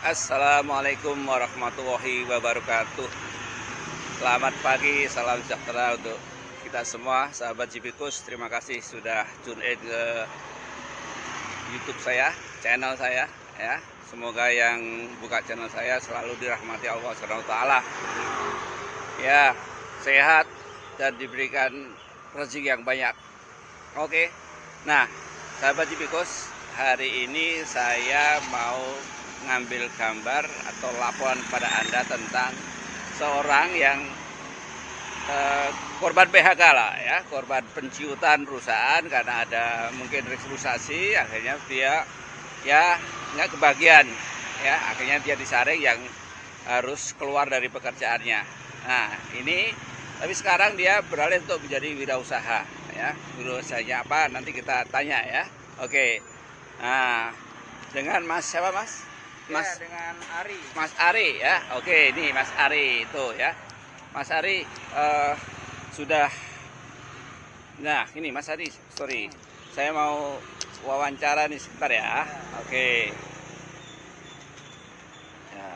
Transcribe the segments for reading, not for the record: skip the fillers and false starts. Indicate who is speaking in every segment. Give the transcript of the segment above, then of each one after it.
Speaker 1: Assalamualaikum warahmatullahi wabarakatuh. Selamat pagi, salam sejahtera untuk kita semua, sahabat Jipikus. Terima kasih sudah tune in ke YouTube saya, channel saya ya. Semoga yang buka channel saya selalu dirahmati Allah SWT. Ya, sehat dan diberikan rezeki yang banyak. Oke. Nah, sahabat Jipikus, hari ini saya mau ngambil gambar atau laporan pada Anda tentang seorang yang korban PHK lah ya, korban penciutan perusahaan karena ada mungkin restrukturisasi, akhirnya dia ya nggak kebagian ya, akhirnya dia disaring yang harus keluar dari pekerjaannya. Nah ini tapi sekarang dia beralih untuk menjadi wirausaha ya. Wirausahanya apa nanti kita tanya ya. Oke. Nah dengan Mas siapa Mas?
Speaker 2: Mas ya, dengan Ari.
Speaker 1: Mas Ari ya. Oke, ini Mas Ari itu ya. Mas Ari sudah. Nah, ini Mas Ari, sorry. Saya mau wawancara nih sebentar ya. Oke. Ya.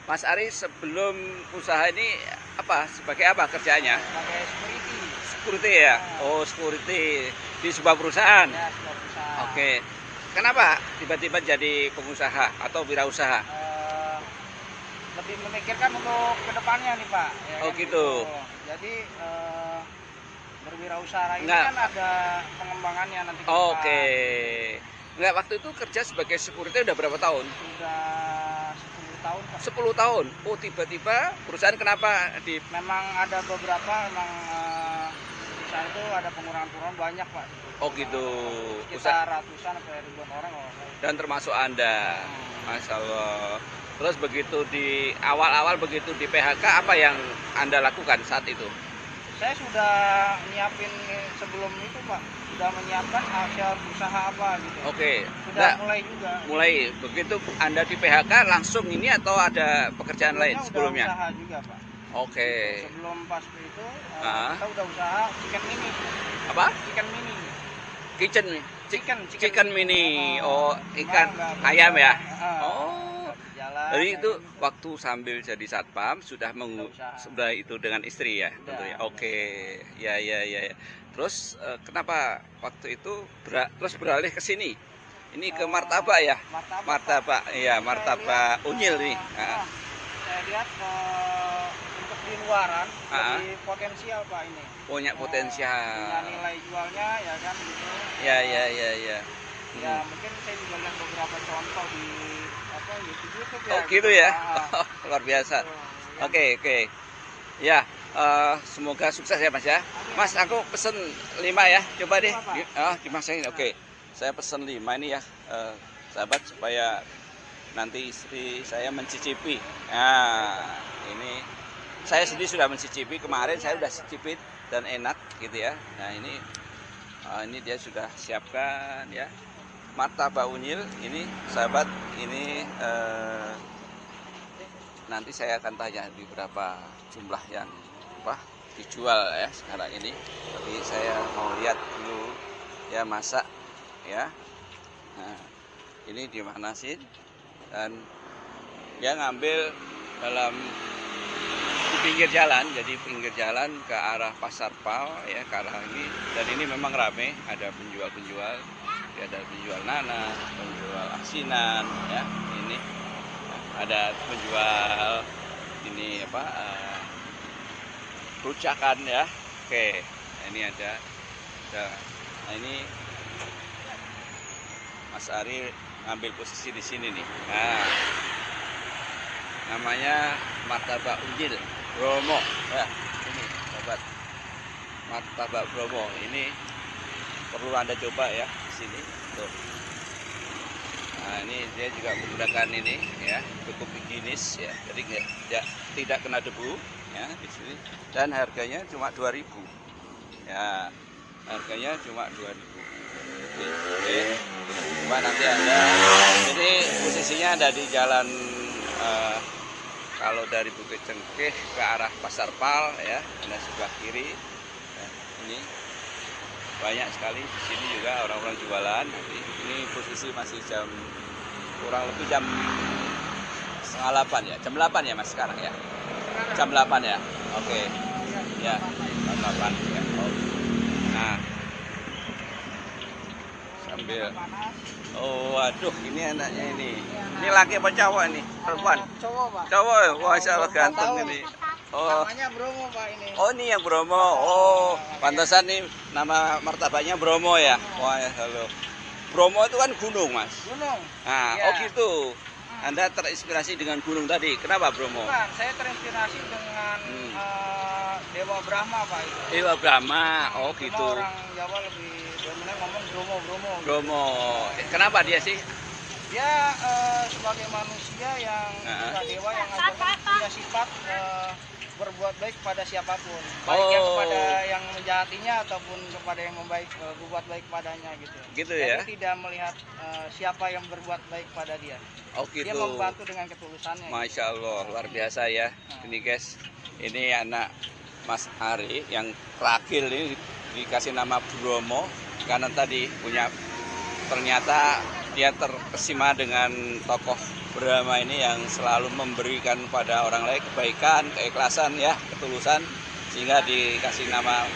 Speaker 1: Mas Ari sebelum usaha ini apa? Sebagai apa kerjaannya?
Speaker 2: Sebagai security.
Speaker 1: Security ya. Oh, security di sebuah perusahaan.
Speaker 2: Ya, sebuah perusahaan.
Speaker 1: Oke. Kenapa tiba-tiba jadi pengusaha atau wirausaha?
Speaker 2: Lebih memikirkan untuk kedepannya nih Pak. Ya,
Speaker 1: oh kan gitu.
Speaker 2: Jadi berwirausaha ini kan ada pengembangannya nanti.
Speaker 1: Oke. Enggak, waktu itu kerja sebagai security udah berapa tahun?
Speaker 2: Sudah 10 tahun Pak.
Speaker 1: 10 tahun. Oh tiba-tiba perusahaan kenapa di?
Speaker 2: Memang ada beberapa memang perusahaan itu ada pengurangan banyak Pak.
Speaker 1: Oh gitu.
Speaker 2: Sekitar ratusan sampai ribuan orang.
Speaker 1: Dan termasuk Anda. Masya Allah. Terus begitu di awal-awal begitu di PHK apa yang Anda lakukan saat itu?
Speaker 2: Saya sudah nyiapin sebelum itu Pak. Sudah menyiapkan hasil usaha apa gitu.
Speaker 1: Oke.
Speaker 2: Sudah mulai juga.
Speaker 1: Mulai. Begitu Anda di PHK langsung ini atau ada pekerjaan lain sebelumnya?
Speaker 2: Udah usaha juga Pak.
Speaker 1: Oke.
Speaker 2: Sebelum pas itu kita udah usaha chicken mini.
Speaker 1: Apa?
Speaker 2: Chicken mini.
Speaker 1: Chicken mini. Oh, ikan ayam ya. Oh. Jadi itu waktu sambil jadi satpam sudah sudah itu dengan istri ya tentu ya. Oke. Ya. Terus kenapa waktu itu terus beralih ke sini? Ini ke martabak ya? Martabak. Iya, martabak unyil nih.
Speaker 2: Saya lihat untuk di luaran lebih potensial Pak ini.
Speaker 1: Banyak potensial.
Speaker 2: Dengan nilai jualnya ya kan gitu.
Speaker 1: Ya.
Speaker 2: Ya mungkin saya juga lihat beberapa contoh di YouTube ya.
Speaker 1: Oh gitu ya. Luar biasa. Oke. Ya, semoga sukses ya Mas ya. Mas, aku pesen 5 ya. Coba deh. Dimasakin. Oke. Saya pesen 5 ini ya, sahabat, supaya nanti istri saya mencicipi. Nah, ini saya sendiri sudah mencicipi kemarin, saya sudah cicipin dan enak gitu ya. Nah, ini dia sudah siapkan ya. Martabak unyil ini sahabat, ini nanti saya akan tanya di berapa jumlah yang dijual ya sekarang ini. Tapi saya mau lihat dulu ya masak ya. Nah, ini dimanasin dan dia ngambil di pinggir jalan, jadi pinggir jalan ke arah Pasar Pal ya, ke arah ini. Dan ini memang ramai, ada penjual-penjual. Ada penjual nanas, penjual asinan ya, ini ada penjual ini rucakan ya. Oke, ini ada. Nah, ini Mas Ari ngambil posisi di sini nih. Nah, namanya martabak unyil Bromo ya. Ini sahabat, martabak Bromo ini perlu Anda coba ya di sini tuh. Nah, ini dia juga menggunakan ini ya, cukup higienis ya, jadi tidak kena debu ya di sini, dan harganya cuma 2.000 ya, harganya cuma 2.000. Oke. Coba nanti Anda, ini posisinya ada di jalan kalau dari Bukit Cengkeh ke arah Pasar Pal ya, Anda sebelah kiri ya, ini banyak sekali di sini juga orang-orang jualan. Ini posisi masih kurang lebih jam setengah 8 ya. Jam 8 ya Mas sekarang ya. Jam 8 ya. Oke. Ya. Jam 8 ya. Oh. Nah. Sambil. Oh, waduh, ini anaknya ini. Ini laki apa cowok ini? Perempuan.
Speaker 2: Cowok, Pak.
Speaker 1: Cowok. Wah, Masya Allah
Speaker 2: 4
Speaker 1: ganteng
Speaker 2: tahun.
Speaker 1: ini. Oh.
Speaker 2: Namanya Bromo, Pak, ini.
Speaker 1: Oh, ini yang Bromo. Oh, pantesan nih nama martabaknya Bromo ya. Wah, ya, halo. Bromo itu kan gunung, Mas.
Speaker 2: Gunung.
Speaker 1: Nah,
Speaker 2: Ya.
Speaker 1: oh gitu. Anda terinspirasi dengan gunung tadi. Kenapa Bromo?
Speaker 2: Bukan, saya terinspirasi dengan Dewa Brahma, Pak, itu.
Speaker 1: Dewa Brahma. Oh,
Speaker 2: Cuma
Speaker 1: gitu.
Speaker 2: orang Jawa lebih dominan ngomong Bromo.
Speaker 1: Bromo. Kenapa dia sih?
Speaker 2: Dia sebagai manusia yang juga dewa yang punya sifat berbuat baik kepada siapapun, baik yang kepada yang menjahatinya ataupun kepada yang berbuat baik padanya gitu.
Speaker 1: Gitu
Speaker 2: Jadi
Speaker 1: ya.
Speaker 2: tidak melihat siapa yang berbuat baik pada dia.
Speaker 1: Oh,
Speaker 2: Dia
Speaker 1: gitu.
Speaker 2: membantu dengan ketulusannya.
Speaker 1: Masya Allah, luar biasa ya. Ini guys, ini anak Mas Ari yang ragil ini dikasih nama Bromo karena tadi punya, ternyata dia terkesima dengan tokoh Brahma ini yang selalu memberikan pada orang lain kebaikan, keikhlasan ya, ketulusan, sehingga dikasih nama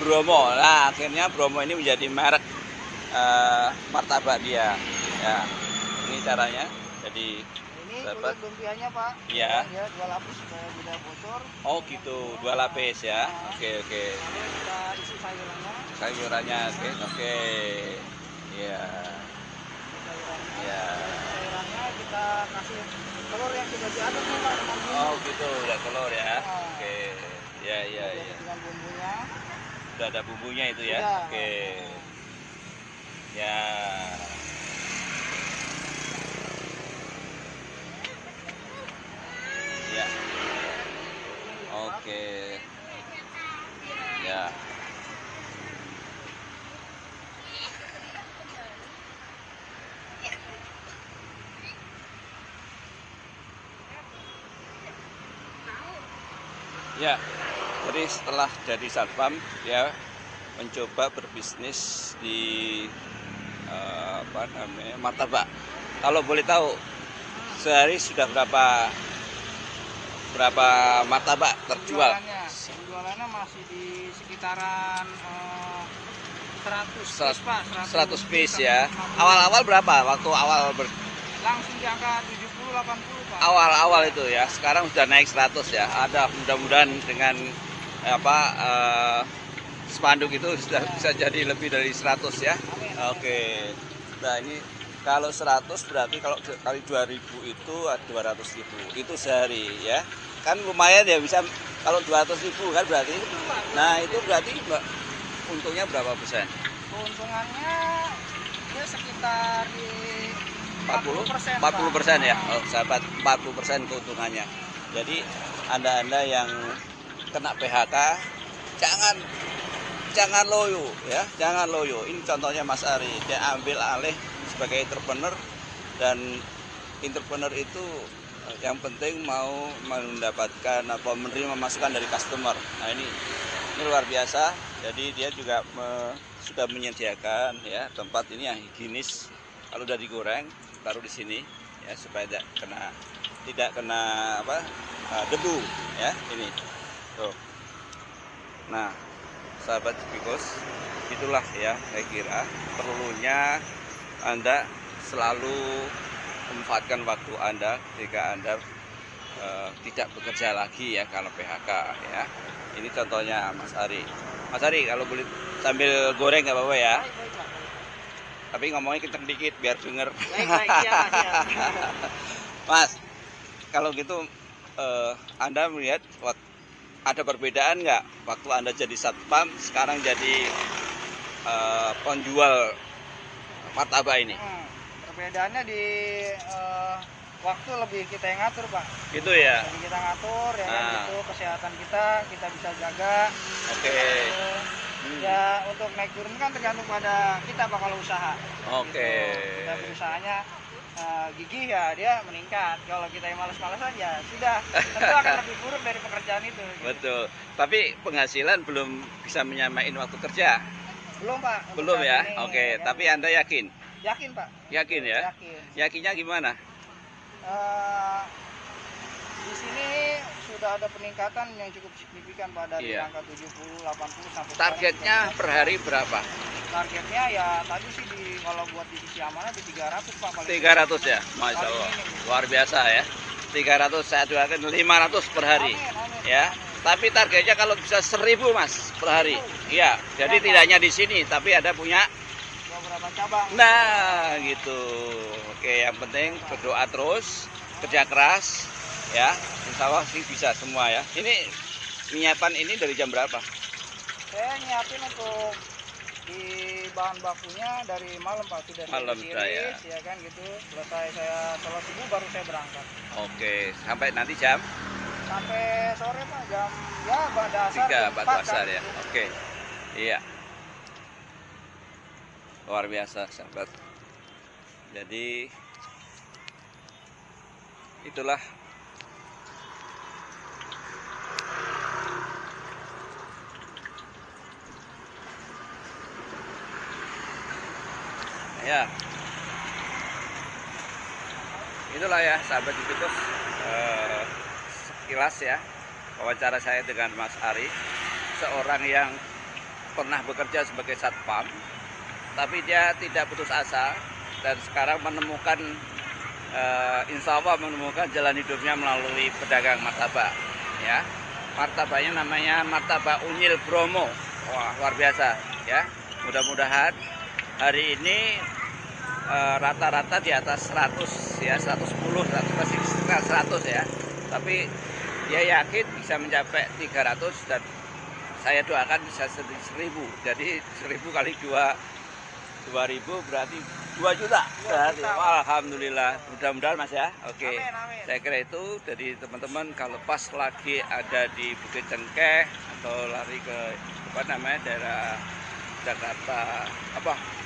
Speaker 1: Bromo. Nah, akhirnya Bromo ini menjadi merek martabak dia. Ya, ini caranya. Jadi
Speaker 2: Ini
Speaker 1: dapat.
Speaker 2: kulit lumpianya, Pak.
Speaker 1: Iya.
Speaker 2: Ya, 2 lapis supaya tidak bocor.
Speaker 1: Oh gitu, 2 lapis ya. Oke.
Speaker 2: Lalu kita isi sayurannya.
Speaker 1: Sayurannya, oke. Iya. Ya.
Speaker 2: Sayurannya kita kasih telur yang sudah diaduk nih, Pak, dengan bumbu.
Speaker 1: Oh gitu, udah telur ya. Oke. Ya.
Speaker 2: Dengan bumbunya.
Speaker 1: Udah ada bumbunya itu ya.
Speaker 2: Sudah.
Speaker 1: Oke. Ya. Ya. Oke. Ya. Ya, jadi setelah jadi satpam, dia mencoba berbisnis di martabak. Kalau boleh tahu, sehari sudah berapa martabak terjual?
Speaker 2: Penjualannya masih di sekitaran 100 piece,
Speaker 1: 100
Speaker 2: Pak.
Speaker 1: 100 piece ya. Awal-awal berapa? Waktu awal
Speaker 2: Langsung di angka 70-80, Pak.
Speaker 1: awal itu ya. Sekarang sudah naik 100 ya. Ada, mudah-mudahan dengan spanduk itu sudah bisa jadi lebih dari 100 ya.
Speaker 2: Amin.
Speaker 1: Oke. Nah, ini kalau 100 berarti kalau kali 2000 itu 200.000. Itu sehari ya. Kan lumayan ya, bisa kalau 200.000 kan berarti. Nah, itu berarti untungnya berapa persen?
Speaker 2: Keuntungannya ya sekitar di
Speaker 1: 40% ya. Oh, sahabat, 40% keuntungannya. Jadi Anda yang kena PHK jangan loyo ya, jangan loyo. Ini contohnya Mas Ari, dia ambil alih sebagai entrepreneur, dan entrepreneur itu yang penting mau mendapatkan apa, menerima masukan dari customer. Nah, ini luar biasa. Jadi dia juga sudah menyediakan ya tempat ini yang higienis. Kalau udah digoreng taruh di sini ya, supaya tidak kena debu ya, ini tuh. Nah, sahabat Jipikos, itulah ya, saya kira perlunya Anda selalu memanfaatkan waktu Anda ketika Anda tidak bekerja lagi ya, kalau PHK ya. Ini contohnya Mas Ari. Mas Ari, kalau boleh sambil goreng nggak apa-apa ya.
Speaker 2: Baik, Pak.
Speaker 1: Tapi ngomongnya kenceng dikit biar denger.
Speaker 2: Baik, siap.
Speaker 1: Mas, kalau gitu Anda melihat ada perbedaan nggak waktu Anda jadi satpam, sekarang jadi penjual martabak ini?
Speaker 2: Perbedaannya di waktu lebih kita yang ngatur, Pak.
Speaker 1: Gitu ya?
Speaker 2: Jadi kita ngatur ya kan, itu kesehatan kita bisa jaga.
Speaker 1: Oke.
Speaker 2: Ya untuk naik turun kan tergantung pada kita, Pak, kalau usaha.
Speaker 1: Oke.
Speaker 2: Gitu. Kita berusahanya gigih ya dia meningkat. Kalau kita yang malas-malasan ya sudah, tentu akan lebih buruk dari pekerjaan itu. Gitu.
Speaker 1: Betul. Tapi penghasilan belum bisa menyamain waktu kerja.
Speaker 2: Belum, Pak. untuk
Speaker 1: Belum ya?
Speaker 2: saat ini,
Speaker 1: Oke.
Speaker 2: ya.
Speaker 1: Tapi Anda yakin?
Speaker 2: Yakin, Pak.
Speaker 1: Yakin ya?
Speaker 2: Yakin.
Speaker 1: Yakinnya gimana?
Speaker 2: Di sini sudah ada peningkatan yang cukup signifikan Pak, dari
Speaker 1: Iya.
Speaker 2: angka 70, 80 sampai
Speaker 1: Targetnya
Speaker 2: sekarang
Speaker 1: per hari berapa?
Speaker 2: targetnya ya tadi sih kalau buat di sisi amanah di 300 Pak paling
Speaker 1: 300 ya, Masya
Speaker 2: Paling
Speaker 1: Allah,
Speaker 2: minim.
Speaker 1: luar biasa ya. 300 saya doakan 500 per hari,
Speaker 2: Amin, amin,
Speaker 1: ya.
Speaker 2: amin.
Speaker 1: Tapi targetnya kalau bisa 1000 Mas per hari, iya. Jadi tidak hanya di sini, tapi ada punya.
Speaker 2: Beberapa cabang.
Speaker 1: Nah, gitu. Oke, yang penting berdoa terus, kerja keras, ya. Insya Allah sih bisa semua ya. Ini penyiapan ini dari jam berapa?
Speaker 2: Saya nyiapin untuk di bahan bakunya dari malam Pak, sudah
Speaker 1: Malam sudah, ya.
Speaker 2: ya kan gitu. Selesai saya sholat subuh baru saya berangkat.
Speaker 1: Oke, sampai nanti jam
Speaker 2: Sampai sore Pak, jam ya pada asar.
Speaker 1: 3
Speaker 2: jam 4
Speaker 1: asar
Speaker 2: kan.
Speaker 1: ya. Oke. Iya. Luar biasa, sahabat. Jadi itulah ya. Itulah ya sahabat YouTubers, sekilas ya wawancara saya dengan Mas Ari, seorang yang pernah bekerja sebagai satpam, tapi dia tidak putus asa dan sekarang menemukan, insya Allah menemukan jalan hidupnya melalui pedagang martabak. Ya, martabaknya namanya martabak Unyil Bromo. Wah, luar biasa ya. Mudah-mudahan hari ini rata-rata di atas 100 ya, 110, 100 ya. Tapi dia yakin bisa mencapai 300 dan saya doakan bisa 1000. Jadi 1000 kali 2000 berarti 2 juta. Berarti alhamdulillah. Mudah-mudahan Mas ya. Oke.
Speaker 2: Amin, amin.
Speaker 1: Saya kira itu dari teman-teman kalau pas lagi ada di Bukit Cengkeh atau lari ke apa namanya daerah Jakarta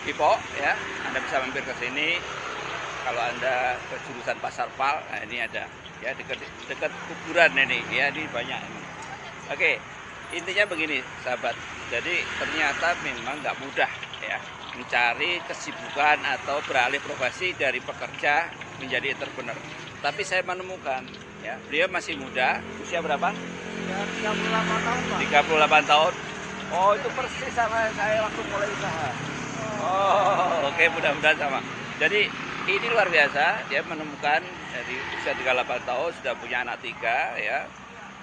Speaker 1: Depok ya, Anda bisa mampir ke sini. Kalau Anda ke jurusan Pasar Pal, nah ini ada ya, dekat kuburan ini ya, di banyak ini. Oke, intinya begini sahabat. Jadi ternyata memang nggak mudah ya mencari kesibukan atau beralih profesi dari pekerja menjadi entrepreneur. Tapi saya menemukan ya, beliau masih muda, usia berapa?
Speaker 2: Ya, 38 tahun Pak.
Speaker 1: 38 tahun. Oh, itu persis sama saya waktu mulai usaha. Oh, oke, mudah-mudahan sama. Jadi ini luar biasa, dia menemukan dari usia 38 tahun sudah punya anak 3 ya.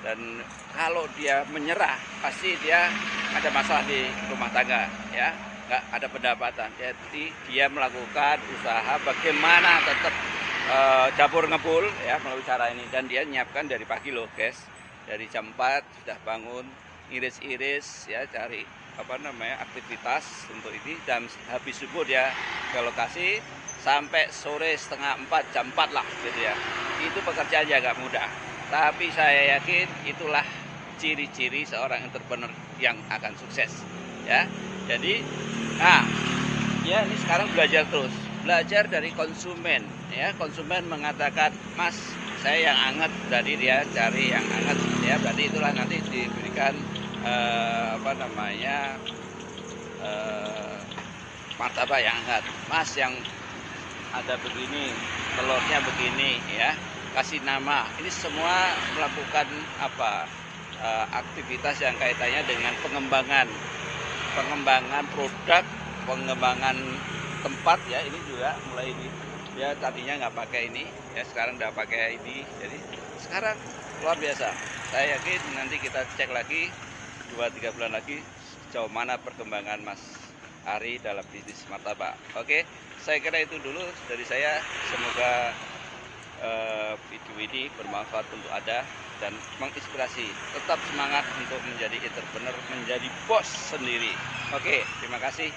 Speaker 1: Dan kalau dia menyerah, pasti dia ada masalah di rumah tangga ya, nggak ada pendapatan. Jadi dia melakukan usaha bagaimana tetap dapur ngebul ya melalui cara ini, dan dia nyiapkan dari pagi loh guys, dari jam 4 sudah bangun, iris-iris ya, cari aktivitas untuk ini, dan habis subuh dia ke lokasi sampai sore setengah 4, jam 4 lah gitu ya. Itu pekerjaannya agak mudah, tapi saya yakin itulah ciri-ciri seorang entrepreneur yang akan sukses ya. Jadi dia ini sekarang belajar terus, belajar dari konsumen ya. Konsumen mengatakan, Mas saya yang hangat, berarti dia cari yang hangat ya, berarti itulah nanti diberikan martabak yang hangat. Mas yang ada begini, telurnya begini ya, kasih nama. Ini semua melakukan aktivitas yang kaitannya dengan pengembangan produk, pengembangan tempat ya. Ini juga mulai ini, dia tadinya nggak pakai ini ya, sekarang udah pakai ini. Jadi sekarang luar biasa. Saya yakin nanti kita cek lagi 2-3 bulan lagi sejauh mana perkembangan Mas Ari dalam bisnis martabak. Oke, saya kira itu dulu dari saya. Semoga video ini bermanfaat untuk Anda dan menginspirasi. Tetap semangat untuk menjadi entrepreneur, menjadi bos sendiri. Oke, terima kasih.